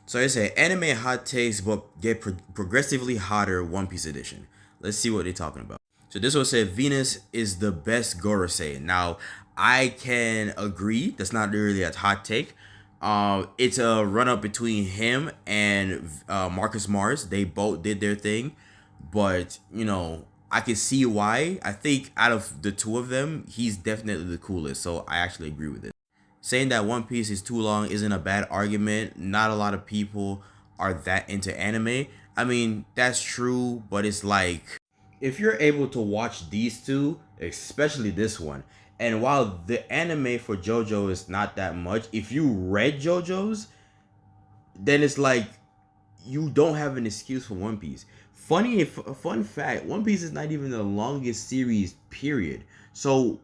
So I say anime hot takes, but get progressively hotter One Piece edition. Let's see what they're talking about. So this one said Venus is the best Gorosei. Now I can agree. That's not really a hot take. It's a run up between him and Marcus Mars. They both did their thing, but I can see why. I think out of the two of them, he's definitely the coolest. So I actually agree with it. Saying that One Piece is too long isn't a bad argument. Not a lot of people are that into anime. I mean, that's true, but it's like if you're able to watch these two, especially this one, and while the anime for JoJo is not that much, if you read JoJo's, then it's like you don't have an excuse for One Piece. Fun fact, One Piece is not even the longest series period. So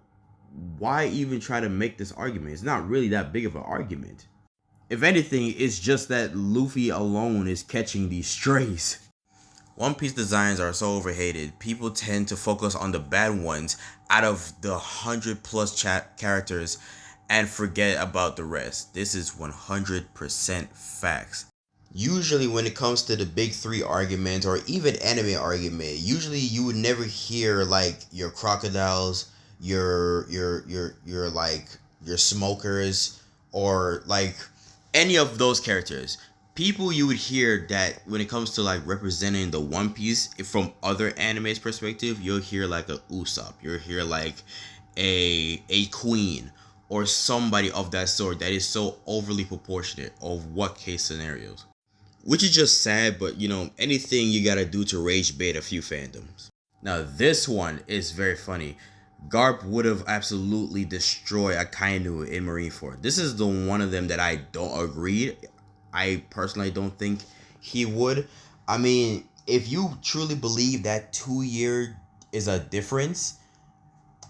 why even try to make this argument? It's not really that big of an argument. If anything, it's just that Luffy alone is catching these strays. One Piece designs are so overhated. People tend to focus on the bad ones out of the 100 plus characters and forget about the rest. This is 100% facts. Usually when it comes to the big three argument or even anime argument, usually you would never hear like your crocodiles, your like your smokers, or like any of those characters. People you would hear that when it comes to like representing the One Piece from other animes perspective, you'll hear like a Usopp, you'll hear like a Queen or somebody of that sort that is so overly proportionate of what case scenarios. Which is just sad, but anything you gotta do to rage bait a few fandoms. Now this one is very funny. Garp would have absolutely destroyed Akainu in Marineford. This is the one of them that I don't agree. I personally don't think he would. I mean, if you truly believe that 2 year is a difference,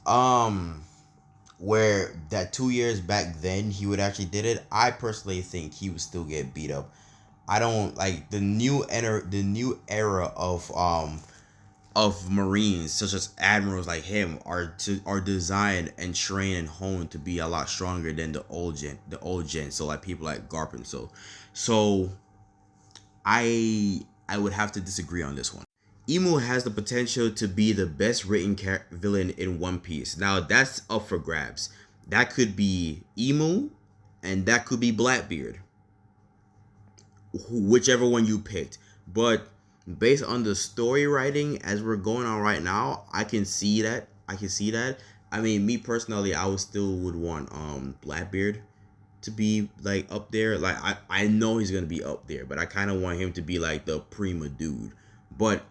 where that 2 years back then he would actually did it, I personally think he would still get beat up. I don't like the new era of Marines, such as admirals like him, are designed and trained and honed to be a lot stronger than the old gen. So like people like Garp and so I would have to disagree on this one. Imu has the potential to be the best written villain in One Piece. Now that's up for grabs. That could be Imu, and that could be Blackbeard, whichever one you picked. But based on the story writing as we're going on right now, I can see that. I mean, me personally, I would still would want Blackbeard to be like up there. Like I know he's gonna be up there, but I kind of want him to be like the prima dude. But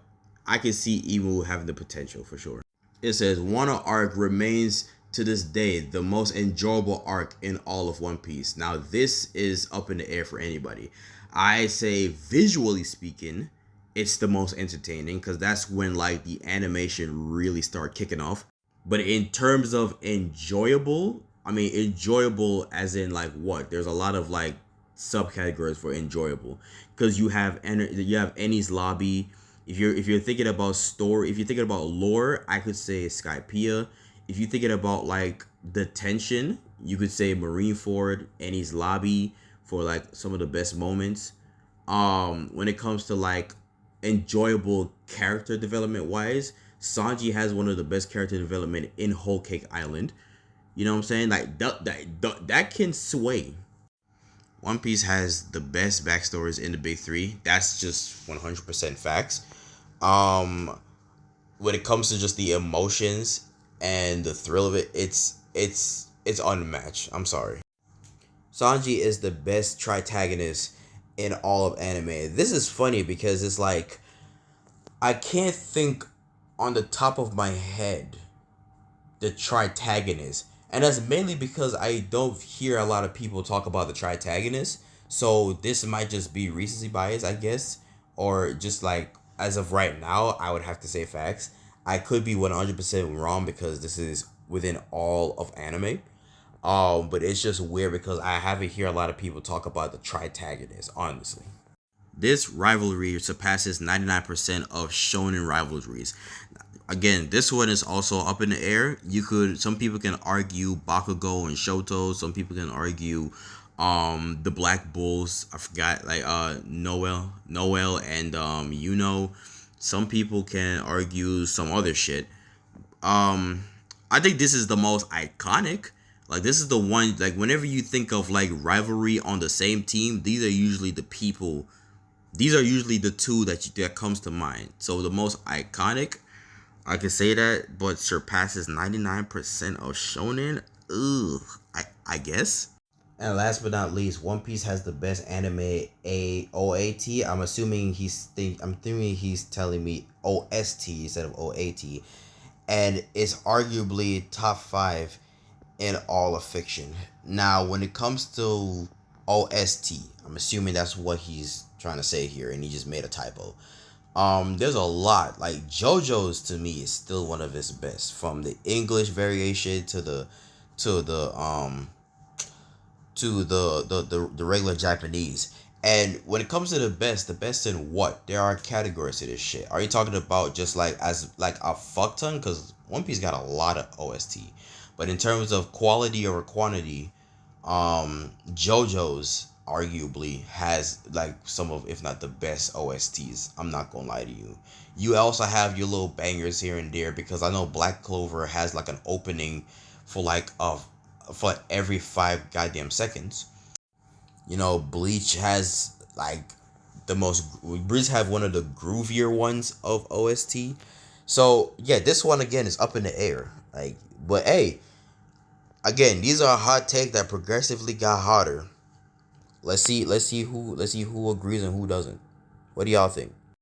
I can see Emu having the potential for sure. It says Wano arc remains to this day the most enjoyable arc in all of One Piece. Now this is up in the air for anybody. I say visually speaking, it's the most entertaining because that's when like the animation really start kicking off. But in terms of enjoyable, I mean enjoyable as in like what? There's a lot of like subcategories for enjoyable because you have Enies Lobby. If you're thinking about story, if you're thinking about lore, I could say Skypiea. If you're thinking about like the tension, you could say Marineford, Enies Lobby for like some of the best moments. When it comes to like enjoyable character development wise, Sanji has one of the best character development in Whole Cake Island. You know what I'm saying? Like that can sway. One Piece has the best backstories in the big three. That's just 100% facts. Um, when it comes to just the emotions and the thrill of it, it's unmatched. I'm sorry. Sanji is the best tritagonist in all of anime. This is funny because it's like I can't think on the top of my head the tritagonist. And that's mainly because I don't hear a lot of people talk about the tritagonist. So this might just be recency bias, I guess. Or just like as of right now, I would have to say facts. I could be 100% wrong because this is within all of anime. But it's just weird because I haven't hear a lot of people talk about the tritagonist, honestly. This rivalry surpasses 99% of shonen rivalries. Again, this one is also up in the air. Some people can argue Bakugo and Shoto. Some people can argue The Black Bulls, I forgot, like Noel and some people can argue some other shit. um I think this is the most iconic. Like, this is the one, like, whenever you think of like rivalry on the same team, these are usually the two that comes to mind. So the most iconic, I can say that, but surpasses 99% of shonen. Ugh, I guess. And last but not least, One Piece has the best anime OAT. I'm thinking he's telling me OST instead of OAT, and it's arguably top 5 in all of fiction. Now, when it comes to OST, I'm assuming that's what he's trying to say here, and he just made a typo. There's a lot. Like, JoJo's to me is still one of his best, from the English variation to the the regular Japanese. And when it comes to the best in what? There are categories to this shit. Are you talking about just like as like a fuck ton? Because One Piece got a lot of OST, but in terms of quality over quantity, JoJo's arguably has like some of, if not the best OSTs. I'm not gonna lie to you. You also have your little bangers here and there, because I know Black Clover has like an opening for like for every 5 goddamn seconds. Bleach has like Bleach have one of the groovier ones of OST. So yeah, this one again is up in the air. Like, but hey, again, these are a hot take that progressively got hotter. Let's see who agrees and who doesn't. What do y'all think?